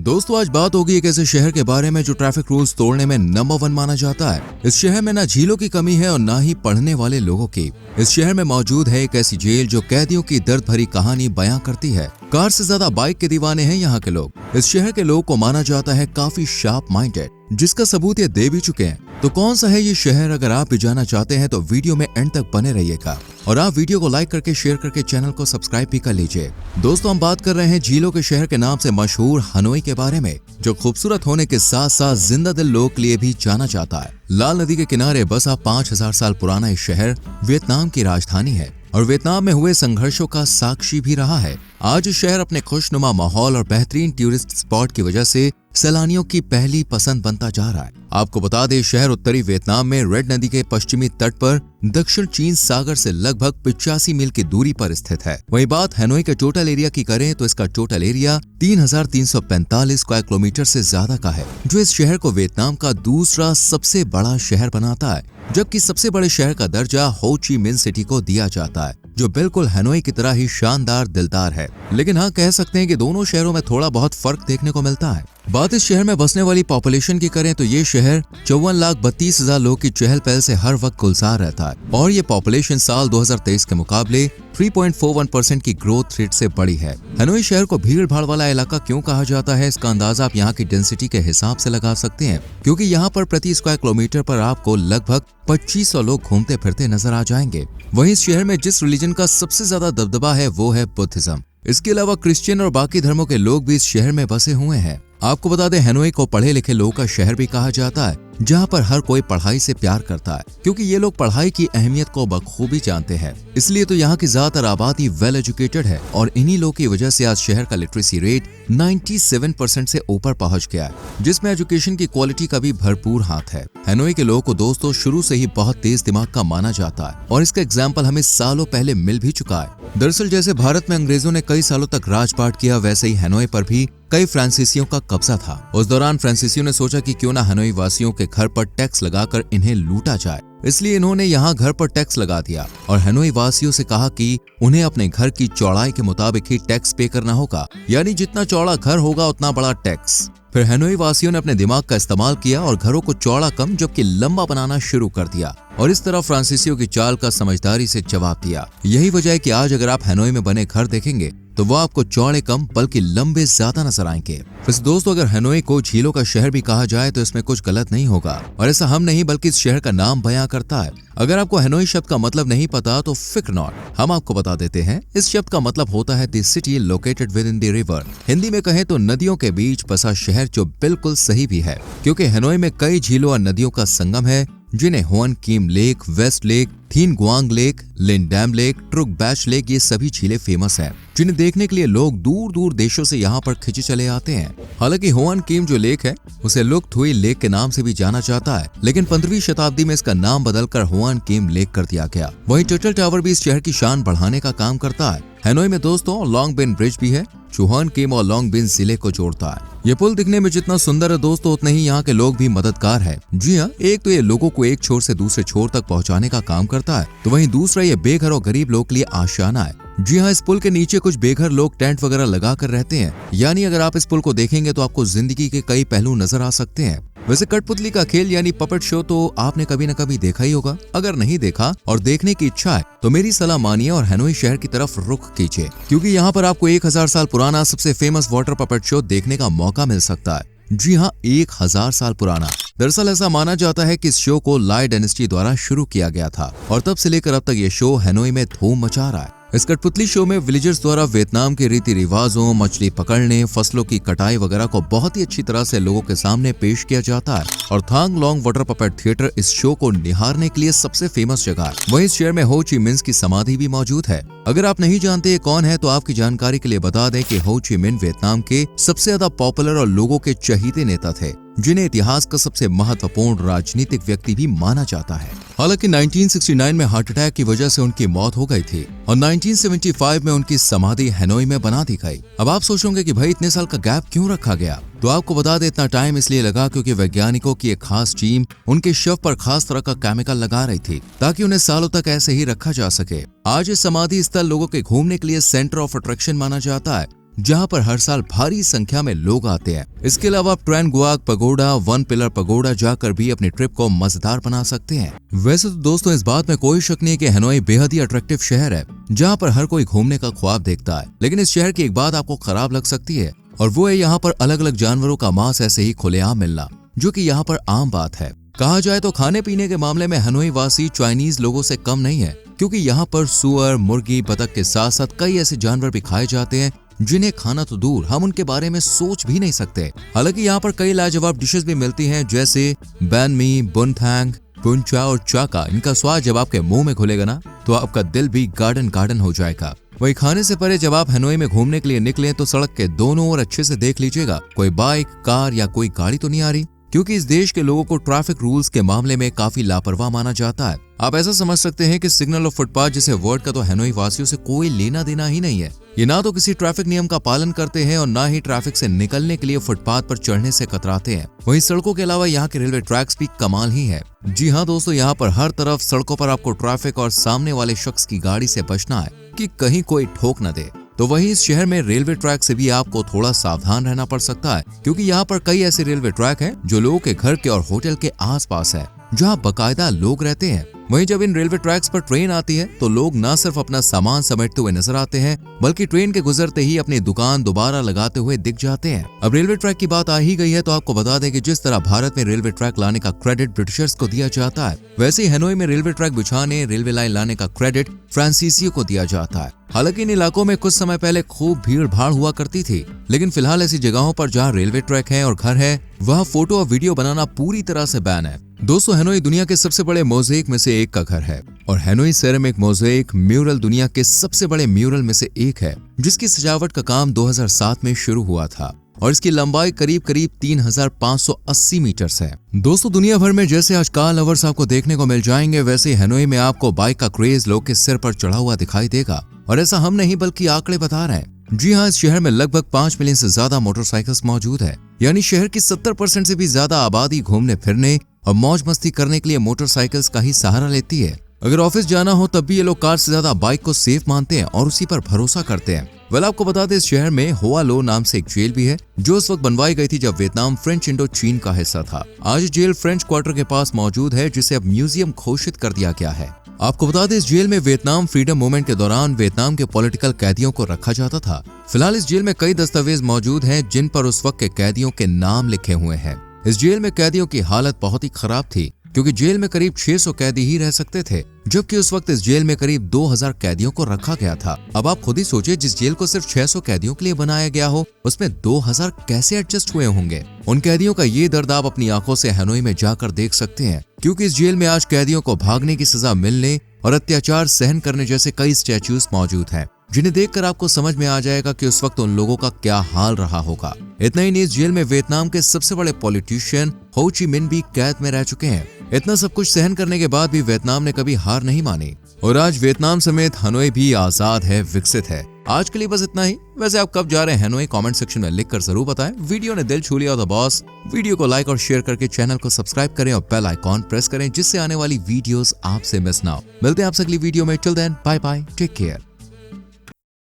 दोस्तों आज बात होगी एक ऐसे शहर के बारे में जो ट्रैफिक रूल्स तोड़ने में नंबर 1 माना जाता है। इस शहर में ना झीलों की कमी है और ना ही पढ़ने वाले लोगों की। इस शहर में मौजूद है एक ऐसी जेल जो कैदियों की दर्द भरी कहानी बयां करती है। कार से ज्यादा बाइक के दीवाने हैं यहाँ के लोग। इस शहर के लोग को माना जाता है काफी शार्प माइंडेड, जिसका सबूत ये दे भी चुके हैं। तो कौन सा है ये शहर, अगर आप भी जाना चाहते हैं तो वीडियो में एंड तक बने रहिएगा और आप वीडियो को लाइक करके शेयर करके चैनल को सब्सक्राइब भी कर लीजिए। दोस्तों हम बात कर रहे हैं झीलों के शहर के नाम से मशहूर हनोई के बारे में, जो खूबसूरत होने के साथ साथ जिंदा दिल लोग के लिए भी जाना जाता है। लाल नदी के किनारे बसा 5000 साल पुराना इस शहर वियतनाम की राजधानी है और वियतनाम में हुए संघर्षों का साक्षी भी रहा है। आज इस शहर अपने खुशनुमा माहौल और बेहतरीन टूरिस्ट स्पॉट की वजह से सैलानियों की पहली पसंद बनता जा रहा है। आपको बता दें, शहर उत्तरी वियतनाम में रेड नदी के पश्चिमी तट पर दक्षिण चीन सागर से लगभग 85 मील की दूरी पर स्थित है। वहीं बात हनोई के टोटल एरिया की करें तो इसका टोटल एरिया 3345 स्क्वायर किलोमीटर से ज्यादा का है, जो इस शहर को वियतनाम का दूसरा सबसे बड़ा शहर बनाता है। जबकि सबसे बड़े शहर का दर्जा हो ची मिन सिटी को दिया जाता है, जो बिल्कुल हनोई की तरह ही शानदार दिलदार है। लेकिन हाँ, कह सकते हैं कि दोनों शहरों में थोड़ा बहुत फर्क देखने को मिलता है। बात इस शहर में बसने वाली पॉपुलेशन की करें तो ये शहर 54,32,000 लोग की चहल पहल से हर वक्त गुलजार रहता है और ये पॉपुलेशन साल 2023 के मुकाबले 3.41% की ग्रोथ रेट से बड़ी है। हनोई शहर को भीड़ भाड़ वाला इलाका क्यों कहा जाता है, इसका अंदाजा आप यहाँ की डेंसिटी के हिसाब से लगा सकते हैं, क्योंकि यहाँ पर प्रति स्क्वायर किलोमीटर पर आपको लगभग 2500 लोग घूमते फिरते नजर आ जाएंगे। वहीं इस शहर में जिस रिलीजन का सबसे ज्यादा दबदबा है वो है बुद्धिज्म। इसके अलावा क्रिश्चियन और बाकी धर्मों के लोग भी इस शहर में बसे हुए हैं। आपको बता दें, हनोई को पढ़े लिखे लोगों का शहर भी कहा जाता है, जहां पर हर कोई पढ़ाई से प्यार करता है, क्योंकि ये लोग पढ़ाई की अहमियत को बखूबी जानते हैं। इसलिए तो यहाँ की ज्यादातर आबादी वेल एजुकेटेड है और इन्हीं लोगों की वजह से आज शहर का लिटरेसी रेट 97% से ऊपर पहुंच गया है, जिसमें एजुकेशन की क्वालिटी का भी भरपूर हाथ है। हनोई के लोगों को दोस्तों शुरू से ही बहुत तेज दिमाग का माना जाता है और इसका एग्जाम्पल हमें सालों पहले मिल भी चुका है। दरअसल जैसे भारत में अंग्रेजों ने कई सालों तक राजपाट किया, वैसे ही हनोई पर भी कई फ्रांसीसियों का कब्जा था। उस दौरान फ्रांसीसियों ने सोचा कि क्यों ना हनोई वासियों के घर पर टैक्स लगाकर इन्हें लूटा जाए, इसलिए इन्होंने यहाँ घर पर टैक्स लगा दिया और हनोई वासियों से कहा कि उन्हें अपने घर की चौड़ाई के मुताबिक ही टैक्स पे करना होगा, यानी जितना चौड़ा घर होगा उतना बड़ा टैक्स। फिर हनोई वासियों ने अपने दिमाग का इस्तेमाल किया और घरों को चौड़ा कम जबकि लंबा बनाना शुरू कर दिया और इस तरह फ्रांसीसियों की चाल का समझदारी से जवाब दिया। यही वजह है कि आज अगर आप हनोई में बने घर देखेंगे तो वो आपको चौड़े कम बल्कि लंबे ज्यादा नजर आएंगे। वैसे दोस्तों, अगर हनोई को झीलों का शहर भी कहा जाए तो इसमें कुछ गलत नहीं होगा और ऐसा हम नहीं बल्कि इस शहर का नाम बयां करता है। अगर आपको हनोई शब्द का मतलब नहीं पता तो फिक्र नॉट, हम आपको बता देते हैं। इस शब्द का मतलब होता है the city located with in the river. Hindi में कहें तो नदियों के बीच बसा शहर, जो बिल्कुल सही भी है, क्योंकि हनोई में कई झीलों और नदियों का संगम है, जिन्हें Hoan Kiem Lake, West Lake, Thien Quang Lake, Linh Dam Lake, Truc Bach Lake, ये सभी झीलें फेमस हैं, जिन्हें देखने के लिए लोग दूर दूर देशों से यहाँ पर खिंचे चले आते हैं। हालांकि हुआन कीम जो लेक है उसे लुक थुई लेक के नाम से भी जाना जाता है, लेकिन 15वीं शताब्दी में इसका नाम बदलकर हुआन कीम लेक कर दिया गया। वहीं टर्टल टावर भी इस शहर की शान बढ़ाने का काम करता है। हनोई में दोस्तों लॉन्ग बिन ब्रिज भी है, जो हुआन कीम और लॉन्ग बिन जिले को जोड़ता है। ये पुल दिखने में जितना सुंदर है दोस्तों, उतने ही यहाँ के लोग भी मददगार है। जी हाँ, एक तो ये लोगों को एक छोर से दूसरे छोर तक पहुँचाने का काम करता है, तो वहीं दूसरा ये बेघर और गरीब लोग के लिए आशियाना है। जी हाँ, इस पुल के नीचे कुछ बेघर लोग टेंट वगैरह लगा कर रहते हैं, यानी अगर आप इस पुल को देखेंगे तो आपको जिंदगी के कई पहलू नजर आ सकते हैं। वैसे कठपुतली का खेल यानी पपेट शो तो आपने कभी न कभी देखा ही होगा। अगर नहीं देखा और देखने की इच्छा है तो मेरी सलाह मानिए और हनोई शहर की तरफ रुख कीजिए, क्योंकि यहाँ पर आपको 1000 साल पुराना सबसे फेमस वाटर पपेट शो देखने का मौका मिल सकता है। जी हाँ, 1000 साल पुराना। दरअसल ऐसा माना जाता है कि इस शो को लाई डायनेस्टी द्वारा शुरू किया गया था और तब से लेकर अब तक ये शो हनोई में धूम मचा रहा है। इस कठपुतली शो में विलेजर्स द्वारा वियतनाम के रीति रिवाजों, मछली पकड़ने, फसलों की कटाई वगैरह को बहुत ही अच्छी तरह से लोगों के सामने पेश किया जाता है और थांग लॉन्ग वाटर पपेट थिएटर इस शो को निहारने के लिए सबसे फेमस जगह है। वहीं इस शहर में हो ची मिन्ह की समाधि भी मौजूद है। अगर आप नहीं जानते ये कौन है तो आपकी जानकारी के लिए बता दें कि हो ची मिन्ह वियतनाम के सबसे ज्यादा पॉपुलर और लोगों के चहीते नेता थे, जिन्हें इतिहास का सबसे महत्वपूर्ण राजनीतिक व्यक्ति भी माना जाता है। हालांकि 1969 में हार्ट अटैक की वजह से उनकी मौत हो गई थी और 1975 में उनकी समाधि हनोई में बना दी गई। अब आप सोचोगे कि भाई इतने साल का गैप क्यों रखा गया? तो आपको बता दें इतना टाइम इसलिए लगा क्योंकि वैज्ञानिकों की एक खास टीम उनके शव पर खास तरह का केमिकल लगा रही थी ताकि उन्हें सालों तक ऐसे ही रखा जा सके। आज इस समाधि स्थल लोगों के घूमने के लिए सेंटर ऑफ अट्रैक्शन माना जाता है, जहां पर हर साल भारी संख्या में लोग आते हैं। इसके अलावा आप Tran Quoc Pagoda, One Pillar Pagoda जाकर भी अपनी ट्रिप को मजेदार बना सकते हैं। वैसे तो दोस्तों इस बात में कोई शक नहीं कि हनोई बेहद ही अट्रैक्टिव शहर है, जहां पर हर कोई घूमने का ख्वाब देखता है। लेकिन इस शहर की एक बात आपको खराब लग सकती है, और वो है यहाँ पर अलग अलग जानवरों का मांस ऐसे ही खुलेआम मिलना, जो कि यहाँ पर आम बात है। कहा जाए तो खाने पीने के मामले में हनोई वासी चाइनीज लोगों से कम नहीं है, क्योंकि यहाँ पर सुअर, मुर्गी, बतख के साथ साथ कई ऐसे जानवर भी खाए जाते हैं जिन्हें खाना तो दूर हम उनके बारे में सोच भी नहीं सकते। हालांकि यहाँ पर कई लाजवाब डिशेस भी मिलती हैं, जैसे बैन मी, बुनथैंग, पुंचा और चाका। इनका स्वाद जब आपके मुंह में खुलेगा ना, तो आपका दिल भी गार्डन गार्डन हो जाएगा। वही खाने से परे जब आप हनोई में घूमने के लिए निकलें तो सड़क के दोनों ओर अच्छे से देख लीजिएगा कोई बाइक, कार या कोई गाड़ी तो नहीं आ रही, क्योंकि इस देश के लोगों को ट्रैफिक रूल्स के मामले में काफी लापरवाह माना जाता है। आप ऐसा समझ सकते हैं कि सिग्नल और फुटपाथ जैसे वर्ड का तो हनोई वासियों से कोई लेना देना ही नहीं है। ये ना तो किसी ट्रैफिक नियम का पालन करते हैं और ना ही ट्रैफिक से निकलने के लिए फुटपाथ पर चढ़ने से कतराते हैं। वहीं सड़कों के अलावा यहाँ के रेलवे ट्रैक्स भी कमाल ही है। जी हाँ दोस्तों, यहाँ पर हर तरफ सड़कों पर आपको ट्रैफिक और सामने वाले शख्स की गाड़ी से बचना है कि कहीं कोई ठोक न दे। तो वहीं इस शहर में रेलवे ट्रैक से भी आपको थोड़ा सावधान रहना पड़ सकता है, क्योंकि यहाँ पर कई ऐसे रेलवे ट्रैक हैं जो लोगों के घर के और होटल के आसपास है, जहाँ बाकायदा लोग रहते हैं। वहीं जब इन रेलवे ट्रैक्स पर ट्रेन आती है तो लोग न सिर्फ अपना सामान समेटते हुए नजर आते हैं, बल्कि ट्रेन के गुजरते ही अपनी दुकान दोबारा लगाते हुए दिख जाते हैं। अब रेलवे ट्रैक की बात आ ही गई है तो आपको बता दें कि जिस तरह भारत में रेलवे ट्रैक लाने का क्रेडिट ब्रिटिशर्स को दिया जाता है, वैसे ही हनोई में रेलवे ट्रैक बिछाने, रेलवे लाइन लाने का क्रेडिट फ्रांसीसियों को दिया जाता है। हालांकि इन इलाकों में कुछ समय पहले खूब भीड़ भाड़ हुआ करती थी, लेकिन फिलहाल ऐसी जगहों पर जहाँ रेलवे ट्रैक है और घर है, वहाँ फोटो और वीडियो बनाना पूरी तरह से बैन है। दोस्तों हनोई दुनिया के सबसे बड़े मोज़ेक में से एक का घर है, और हनोई सेरेमिक मोज़ेक म्यूरल दुनिया के सबसे बड़े म्यूरल में से एक है, जिसकी सजावट का काम 2007 में शुरू हुआ था और इसकी लंबाई करीब 3580 मीटर है। दोस्तों दुनिया भर में जैसे आज कार लवर्स आपको देखने को मिल जाएंगे, वैसे हनोई में आपको बाइक का क्रेज लोग के सिर पर चढ़ा हुआ दिखाई देगा। और ऐसा हम नहीं बल्कि आंकड़े बता रहे हैं। जी हाँ, इस शहर में लगभग 5 मिलियन से ज्यादा मोटरसाइकिल्स मौजूद है, यानी शहर की 70% से भी ज्यादा आबादी घूमने फिरने और मौज मस्ती करने के लिए मोटरसाइकिल्स का ही सहारा लेती है। अगर ऑफिस जाना हो तब भी ये लोग कार से ज्यादा बाइक को सेफ मानते हैं और उसी पर भरोसा करते हैं। वेल आपको बता दें इस शहर में हुआ लो नाम से एक जेल भी है, जो उस वक्त बनवाई गई थी जब वियतनाम फ्रेंच इंडो चीन का हिस्सा था। आज जेल फ्रेंच क्वार्टर के पास मौजूद है, जिसे अब म्यूजियम घोषित कर दिया गया है। आपको बता दें इस जेल में वियतनाम फ्रीडम मूवमेंट के दौरान वियतनाम के पॉलिटिकल कैदियों को रखा जाता था। फिलहाल इस जेल में कई दस्तावेज मौजूद हैं जिन पर उस वक्त के कैदियों के नाम लिखे हुए हैं। इस जेल में कैदियों की हालत बहुत ही खराब थी, क्योंकि जेल में करीब 600 कैदी ही रह सकते थे, जबकि उस वक्त इस जेल में करीब 2000 कैदियों को रखा गया था। अब आप खुद ही सोचिए, जिस जेल को सिर्फ 600 कैदियों के लिए बनाया गया हो, उसमें 2000 कैसे एडजस्ट हुए होंगे। उन कैदियों का ये दर्द आप अपनी आंखों से हनोई में जाकर देख सकते हैं, क्योंकि इस जेल में आज कैदियों को भागने की सजा मिलने और अत्याचार सहन करने जैसे कई स्टैच्यूज मौजूद हैं, जिन्हें देखकर आपको समझ में आ जाएगा कि उस वक्त उन लोगों का क्या हाल रहा होगा। इतना ही नहीं, इस जेल में वियतनाम के सबसे बड़े पॉलिटिशियन हो ची मिन भी कैद में रह चुके हैं। इतना सब कुछ सहन करने के बाद भी वियतनाम ने कभी हार नहीं मानी और आज वियतनाम समेत हनोई भी आजाद है, विकसित है। आज के लिए बस इतना ही। वैसे आप कब जा रहे हैं हनोई, कमेंट सेक्शन में लिखकर जरूर बताएं। वीडियो ने दिल छू लिया तो बॉस वीडियो को लाइक और शेयर करके चैनल को सब्सक्राइब करें और बेल आइकॉन प्रेस करें, जिससे आने वाली वीडियोस आपसे मिस ना हो। मिलते हैं आपसे अगली वीडियो में। Till then bye bye, take care.